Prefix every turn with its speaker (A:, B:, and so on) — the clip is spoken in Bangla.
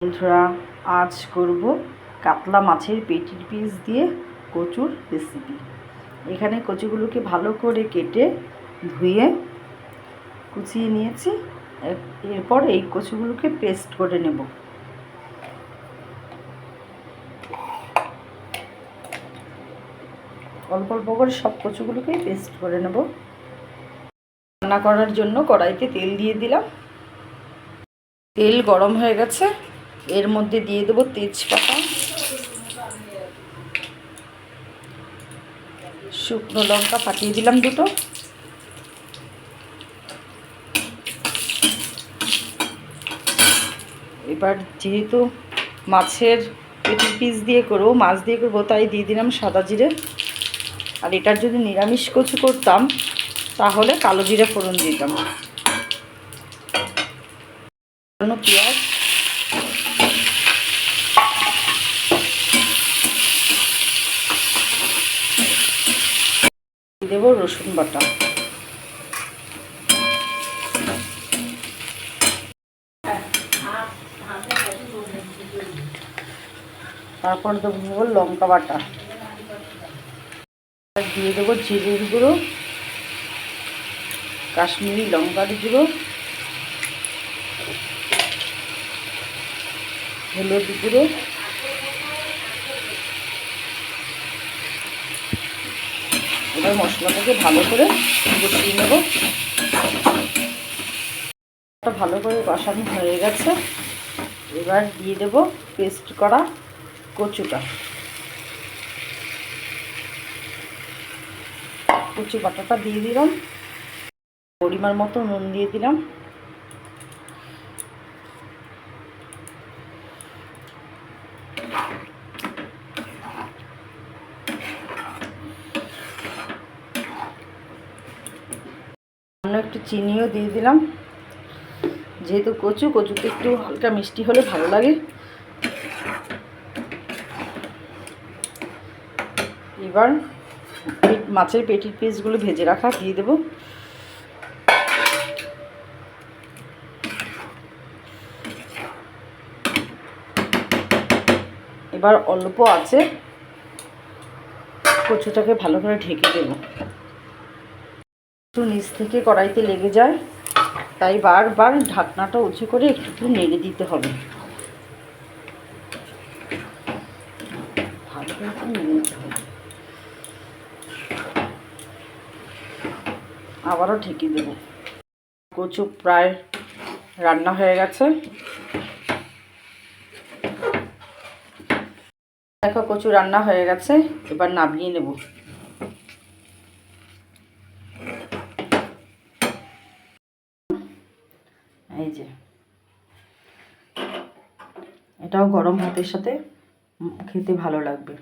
A: বন্ধুরা, আজ করব কাতলা মাছের পেটির পিস দিয়ে কচুর রেসিপি। এখানে কচুগুলোকে ভালো করে কেটে ধুয়ে কুচিয়ে নিয়েছি। এরপর এই কচুগুলোকে পেস্ট করে নেব। অল্প অল্প করে সব কচুগুলোকেই পেস্ট করে নেব। রান্না করার জন্য কড়াইতে তেল দিয়ে দিলাম। তেল গরম হয়ে গেছে, এর মধ্যে দিয়ে দেবো তেজপাতা, শুকনো লঙ্কা ফাটিয়ে দিলাম দুটো, এবার যেহেতু মাছের পেটির পিস দিয়ে করবো, মাছ দিয়ে করবো, তাই দিয়ে দিলাম সাদা জিরে। আর এটার যদি নিরামিষ কচু করতাম তাহলে কালো জিরে ফোড়ন দিতাম। পেঁয়াজ, দেবো রসুন বাটা, তারপর দেবো লঙ্কা বাটা, দিয়ে দেবো জিরের গুঁড়ো, কাশ্মীরি লঙ্কার গুঁড়ো, হলুদ গুঁড়ো, এবার মশলাটাকে ভালো করে কষিয়ে নেব। ভালো করে কষানো হয়ে গেছে, এবার দিয়ে দেব পেস্ট করা কচুটা। কচু বাটাটা দিয়ে দিলাম, পরিমাণ মতো নুন দিয়ে দিলাম, একটু চিনিও দিয়ে দিলাম। যেহেতু কচুতে একটু হালকা মিষ্টি হলে ভালো লাগে। এবার মাছের পেটির পিসগুলো ভেজে রাখা দিয়ে দেব। এবার অল্প আছে কচুটাকে ভালো করে ঢেকে দেব। একটু নিচ থেকে কড়াইতে লেগে যায়, তাই বারবার ঢাকনাটা উঁচু করে একটু নেড়ে দিতে হবে। ভালো করে নেড়ে দিতে হবে, আবারও ঢেকে দেব। কচু প্রায় রান্না হয়ে গেছে। দেখো কচু রান্না হয়ে গেছে, এবার নামিয়ে নেব। এই যে এটাও গরম ভাতের সাথে খেতে ভালো লাগবে।